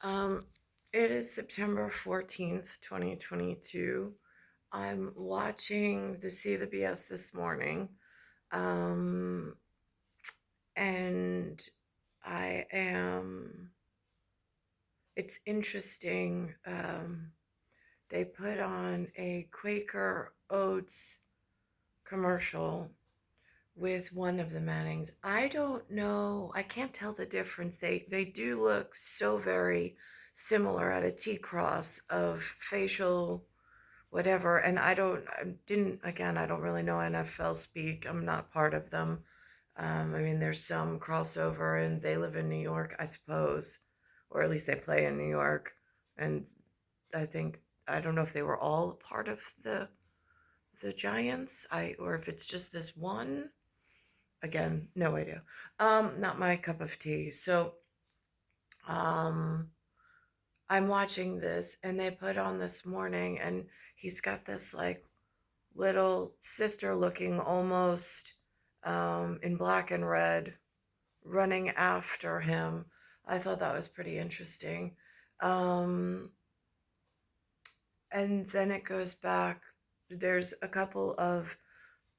Um, it is September 14th, 2022. I'm watching the See the BS this morning. Um, and I am, it's interesting. They put on a Quaker Oats commercial with one of the Mannings. I don't know. I can't tell the difference. They do look so very similar at a T cross of facial whatever. And I didn't again. I don't really know NFL speak. I'm not part of them. I mean, there's some crossover, and they live in New York, I suppose, or at least they play in New York. And I think I don't know if they were all part of the Giants. Or if it's just this one. Again, no idea. Not my cup of tea. So, um, I'm watching this and they put on this morning and he's got this like little sister looking almost in black and red running after him. I thought that was pretty interesting. Um, and then it goes back. There's a couple of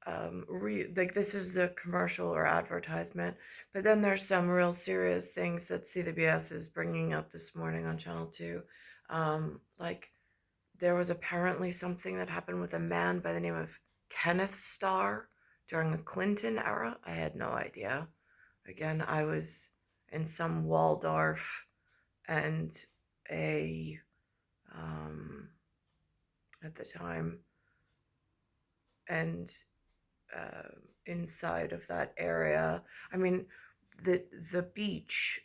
like this is the commercial or advertisement, but then there's some real serious things that CBS is bringing up this morning on Channel 2. Like there was apparently something that happened with a man by the name of Kenneth Starr during the Clinton era. I had no idea. Again, I was in some Waldorf and a at the time, and uh, inside of that area. I mean, the beach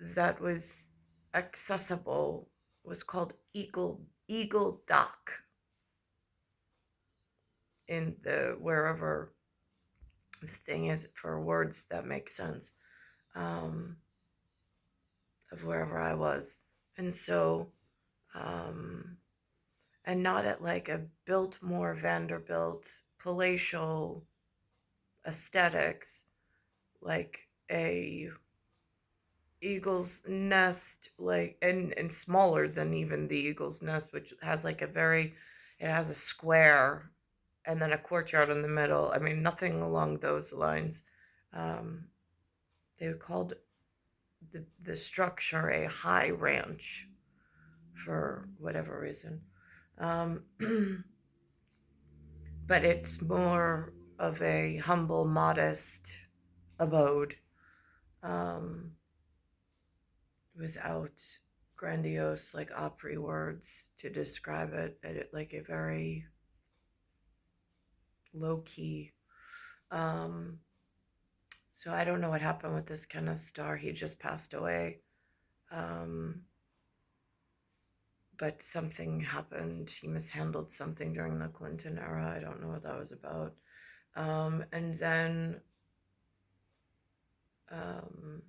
that was accessible was called Eagle Dock in the wherever the thing is for words that make sense, um, of wherever I was, and so um, and not at like a Biltmore Vanderbilt palatial aesthetics like a eagle's nest, like and smaller than even the eagle's nest, which has like a very, it has a square and then a courtyard in the middle. I mean, nothing along those lines. um they called the structure a high ranch for whatever reason. um but it's more of a humble, modest abode, um without grandiose like opry words to describe it, like a very low key. um so I don't know what happened with this Kenneth Starr. He just passed away. um but something happened. He mishandled something during the Clinton era. I don't know what that was about. And then um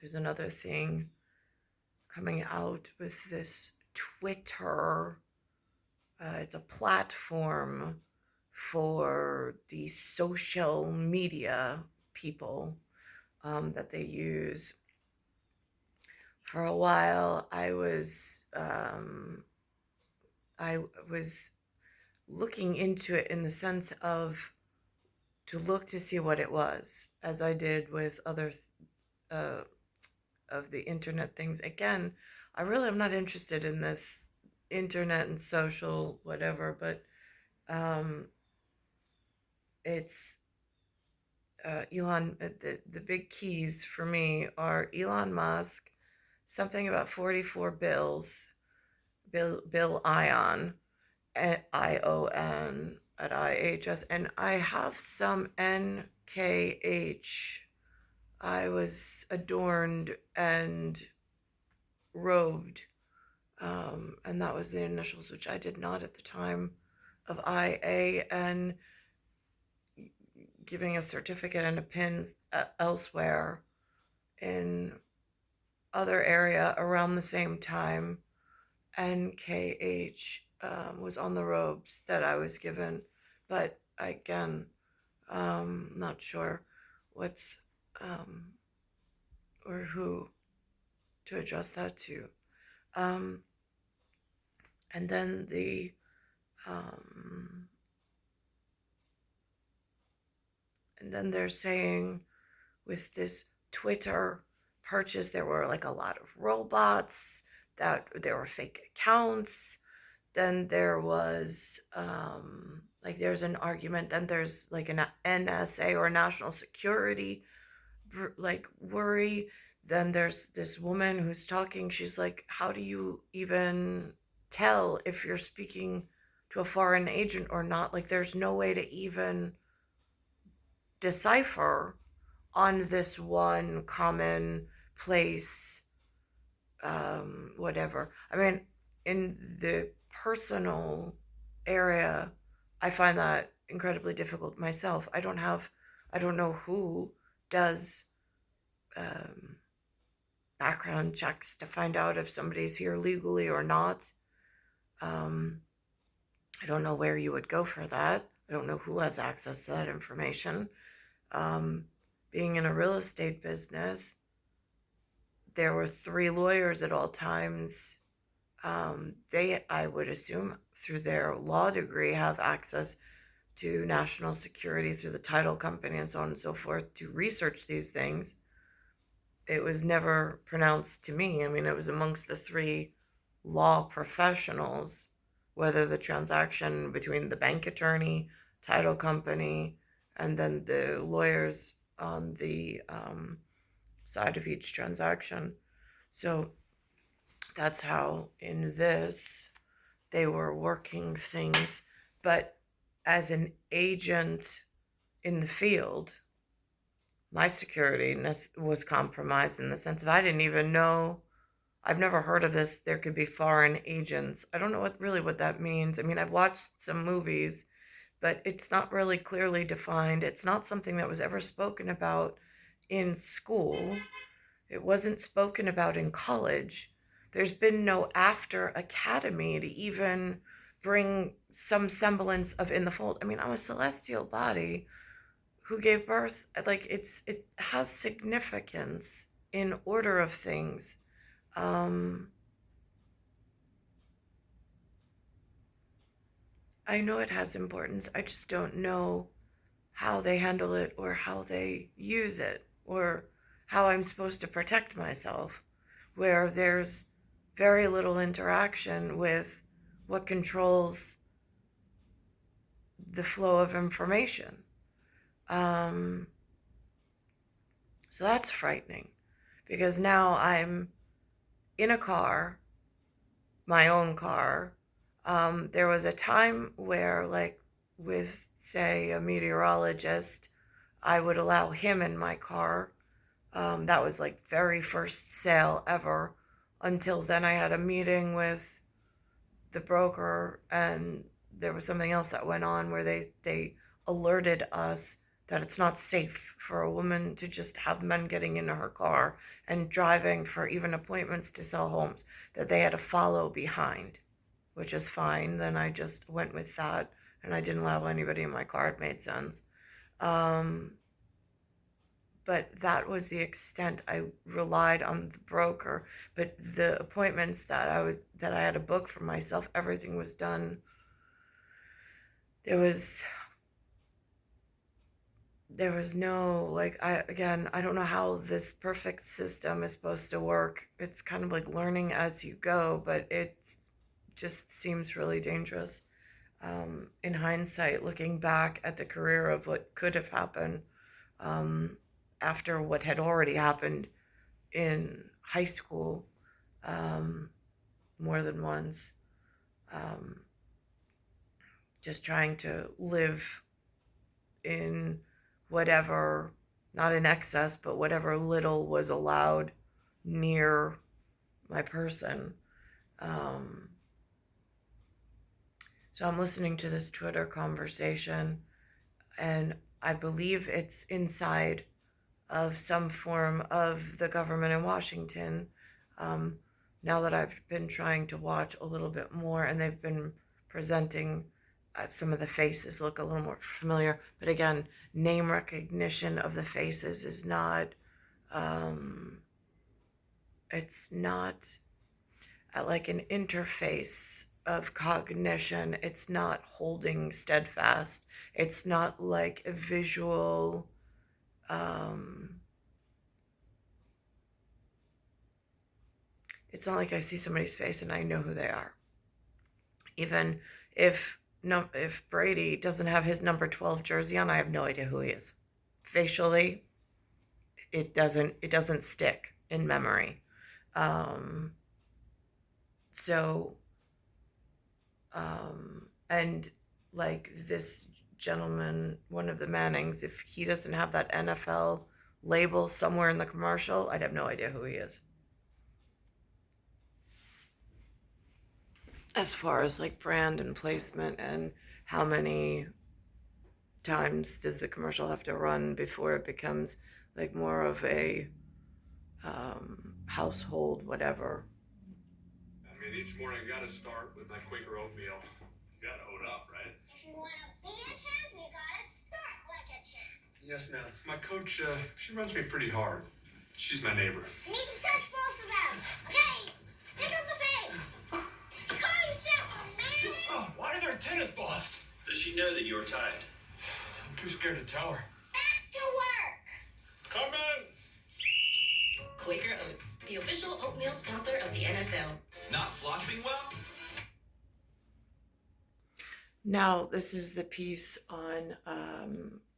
there's another thing coming out with this Twitter. It's a platform for the social media people, that they use. For a while, I was looking into it in the sense of to look to see what it was, as I did with other uh, of the internet things. Again, I really am not interested in this internet and social whatever, but um, it's the big keys for me are Elon Musk, something about 44 bills, Bill Ion, at ION at IHS, and I have some NKH. I was adorned and robed, and that was the initials, which I did not at the time of IA, and giving a certificate and a pin elsewhere in other area around the same time. NKH was on the robes that I was given, but again, not sure what's um, or who. to address that too. Um, and then um, they're saying with this Twitter purchase, there were like a lot of robots, that there were fake accounts. Then there was like there's an argument. Then there's like an NSA or national security like worry. Then there's this woman who's talking. She's like, how do you even tell if you're speaking to a foreign agent or not? Like, there's no way to even decipher on this one common place, whatever. I mean, in the personal area, I find that incredibly difficult myself. I don't know who does um, background checks to find out if somebody's here legally or not. Um, I don't know where you would go for that. I don't know who has access to that information. Um, Being in a real estate business, there were 3 lawyers at all times. They, I would assume, through their law degree, have access to national security through the title company and so on and so forth to research these things. It was never pronounced to me. I mean, it was amongst the 3 law professionals, whether the transaction between the bank attorney, title company, and then the lawyers on the side of each transaction. So that's how in this they were working things. But as an agent in the field, my security was compromised in the sense of I didn't even know. I've never heard of this. There could be foreign agents. I don't know what that means. I mean, I've watched some movies, but it's not really clearly defined. It's not something that was ever spoken about in school. It wasn't spoken about in college. There's been no after academy to even bring some semblance of in the fold. I mean, I'm a celestial body who gave birth. Like it has significance in order of things. Um, I know it has importance. I just don't know how they handle it or how they use it or how I'm supposed to protect myself, where there's very little interaction with what controls the flow of information. Um, so that's frightening because now I'm in a car, my own car. There was a time where, like, with, say, a meteorologist, I would allow him in my car. That was like very first sale ever. Until then, I had a meeting with the broker, and there was something else that went on where they alerted us that it's not safe for a woman to just have men getting into her car and driving for even appointments to sell homes, that they had to follow behind, which is fine. Then I just went with that and I didn't allow anybody in my car. It made sense. Um, but that was the extent I relied on the broker. But the appointments that I had to book for myself, everything was done. There was no, like, I don't know how this perfect system is supposed to work. It's kind of like learning as you go, but it just seems really dangerous. In hindsight, looking back at the career of what could have happened, um, after what had already happened in high school, um, more than once, um, just trying to live in whatever, not in excess, but whatever little was allowed near my person. Um, so I'm listening to this Twitter conversation, and I believe it's inside of some form of the government in Washington. Um, Now that I've been trying to watch a little bit more, and they've been presenting, some of the faces look a little more familiar, but again, name recognition of the faces is not, um, It's not at like an interface of cognition. It's not holding steadfast. It's not like a visual it's not like I see somebody's face and I know who they are. Even if no, if Brady doesn't have his number 12 jersey on, I have no idea who he is. Facially, it doesn't stick in memory. Um, so and like this gentleman, one of the Mannings, if he doesn't have that NFL label somewhere in the commercial, I'd have no idea who he is. As far as like brand and placement and how many times does the commercial have to run before it becomes like more of a household whatever. I mean, each morning I gotta start with my Quaker oatmeal. You gotta oat up, right? If you want to be a champ, you gotta start like a champ. Yes, ma'am. My coach, she runs me pretty hard. She's my neighbor. You need to touch both of them. Okay? Pick up the pace. Call yourself a man. Oh, why are there tennis balls? Does she know that you're tied? I'm too scared to tell her. Back to work. Come in. Quaker Oats, the official oatmeal sponsor of the NFL. Not flossing well? Now this is the piece on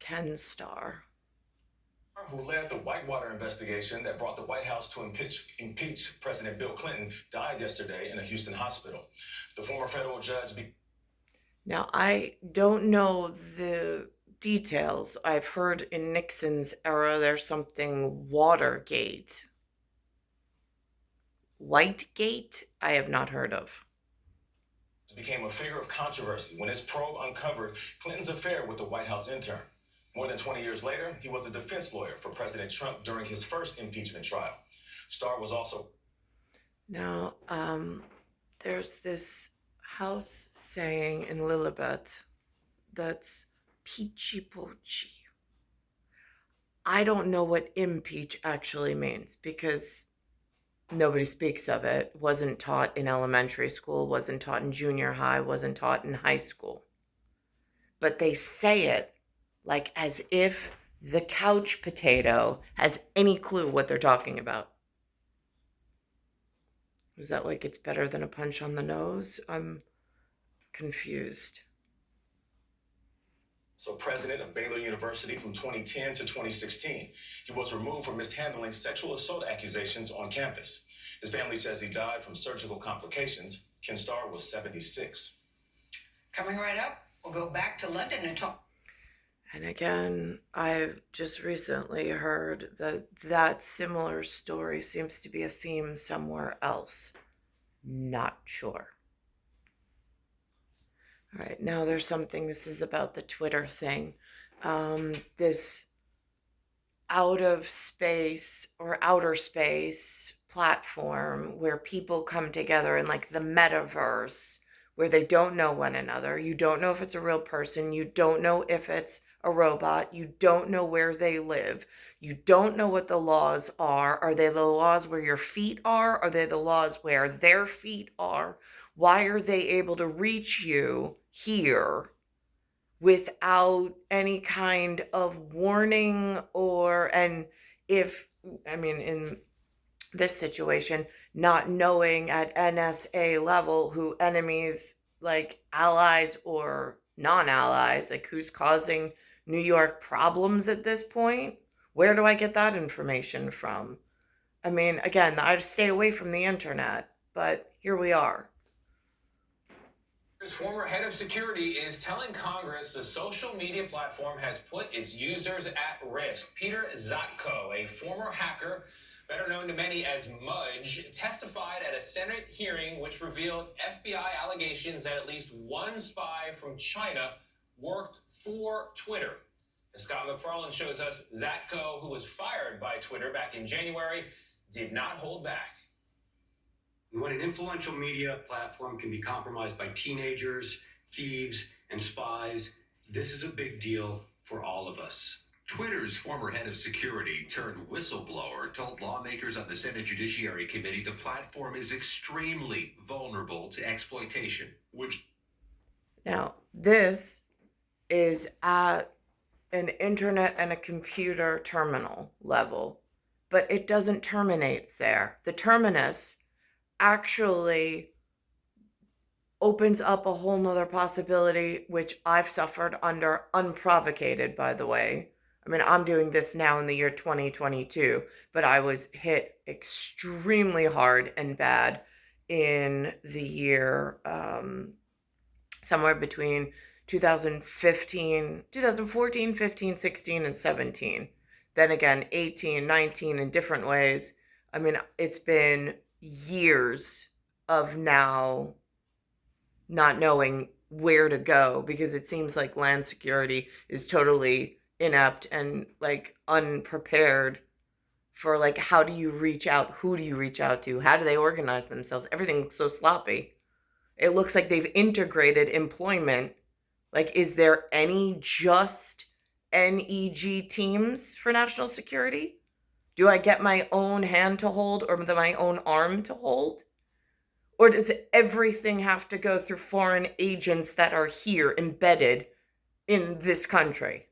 Ken Starr. Who led the Whitewater investigation that brought the White House to impeach President Bill Clinton, died yesterday in a Houston hospital. The former federal judge... Now, I don't know the details. I've heard in Nixon's era there's something Watergate. Whitegate? I have not heard of. became a figure of controversy when his probe uncovered Clinton's affair with the White House intern. More than 20 years later, he was a defense lawyer for President Trump during his first impeachment trial. Starr was also... Now, there's this house saying in Lilibet that's peachy poachy. I don't know what impeach actually means because nobody speaks of it. Wasn't taught in elementary school, wasn't taught in junior high, wasn't taught in high school. But they say it like as if the couch potato has any clue what they're talking about. Is that like it's better than a punch on the nose? I'm confused. So president of Baylor University from 2010 to 2016. He was removed for mishandling sexual assault accusations on campus. His family says he died from surgical complications. Ken Starr was 76. Coming right up, we'll go back to London and talk. And again, I've just recently heard that that similar story seems to be a theme somewhere else. Not sure. All right, now there's something, this is about the Twitter thing. This out of space or outer space platform where people come together in like the metaverse where they don't know one another. You don't know if it's a real person. You don't know if it's a robot. You don't know where they live. You don't know what the laws are. Are they the laws where your feet are? Are they the laws where their feet are? Why are they able to reach you here without any kind of warning and if, I mean, in this situation, not knowing at NSA level who enemies, like allies or non-allies, like who's causing New York problems at this point? Where do I get that information from? I mean, again, I stay away from the internet, but here we are. His former head of security is telling Congress the social media platform has put its users at risk. Peter Zatko, a former hacker, better known to many as Mudge, testified at a Senate hearing which revealed FBI allegations that at least one spy from China worked for Twitter. As Scott McFarlane shows us, Zatko, who was fired by Twitter back in January, did not hold back. When an influential media platform can be compromised by teenagers, thieves, and spies, this is a big deal for all of us. Twitter's former head of security turned whistleblower told lawmakers on the Senate Judiciary Committee the platform is extremely vulnerable to exploitation. Now, this is at an internet and a computer terminal level, but it doesn't terminate there. The terminus actually opens up a whole nother possibility, which I've suffered under unprovocated, by the way. I mean, I'm doing this now in the year 2022, but I was hit extremely hard and bad in the year somewhere between 2014, 15, 16, and 17. Then again, 18, 19 in different ways. I mean, it's been years of now not knowing where to go, because it seems like land security is totally inept and like unprepared for like, how do you reach out? Who do you reach out to? How do they organize themselves? Everything looks so sloppy. It looks like they've integrated employment. Like, is there any just NEG teams for national security? Do I get my own hand to hold or my own arm to hold? Or does everything have to go through foreign agents that are here embedded in this country?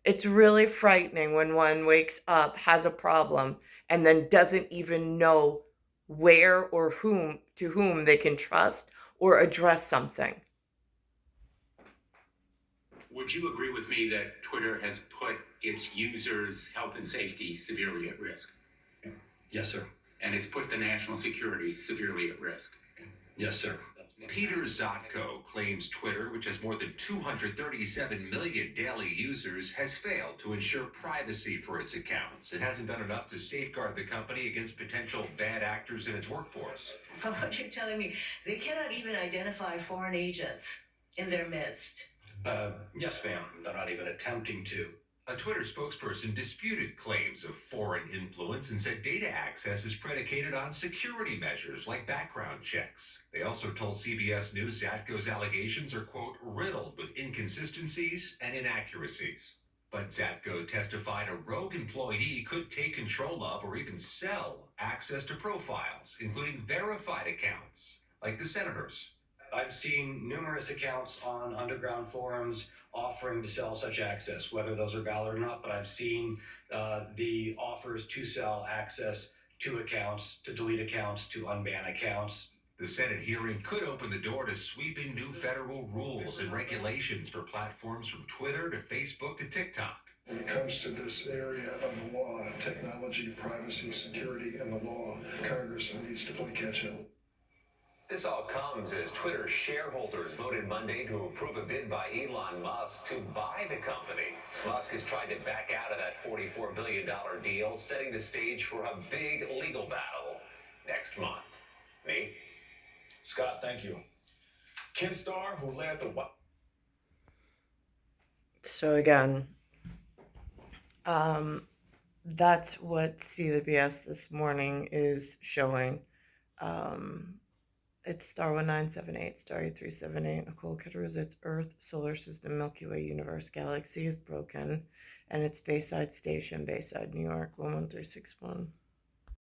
It's really frightening when one wakes up, has a problem, and then doesn't even know where or whom they can trust or address something. Would you agree with me that Twitter has put its users' health and safety severely at risk? Yes, sir. And it's put the national security severely at risk? Yes, sir. Peter Zatko claims Twitter, which has more than 237 million daily users, has failed to ensure privacy for its accounts. It hasn't done enough to safeguard the company against potential bad actors in its workforce. From what you're telling me, they cannot even identify foreign agents in their midst. Yes, ma'am. They're not even attempting to. A Twitter spokesperson disputed claims of foreign influence and said data access is predicated on security measures like background checks. They also told CBS News Zatko's allegations are, quote, riddled with inconsistencies and inaccuracies. But Zatko testified a rogue employee could take control of or even sell access to profiles, including verified accounts, like the senators. I've seen numerous accounts on underground forums offering to sell such access, whether those are valid or not, but I've seen the offers to sell access to accounts, to delete accounts, to unban accounts. The Senate hearing could open the door to sweeping new federal rules and regulations for platforms from Twitter to Facebook to TikTok. When it comes to this area of the law, technology, privacy, security, and the law, Congress needs to play catch up. This all comes as Twitter shareholders voted Monday to approve a bid by Elon Musk to buy the company. Musk has tried to back out of that $44 billion deal, setting the stage for a big legal battle next month. Me? Scott, thank you. Ken Starr, who led the... So again, that's what See the BS this morning is showing. It's star 1978, star 8378, Nicole, Cattaruzza, its Earth, solar system, Milky Way, universe, galaxy is broken, and it's Bayside Station, Bayside, New York, 11361.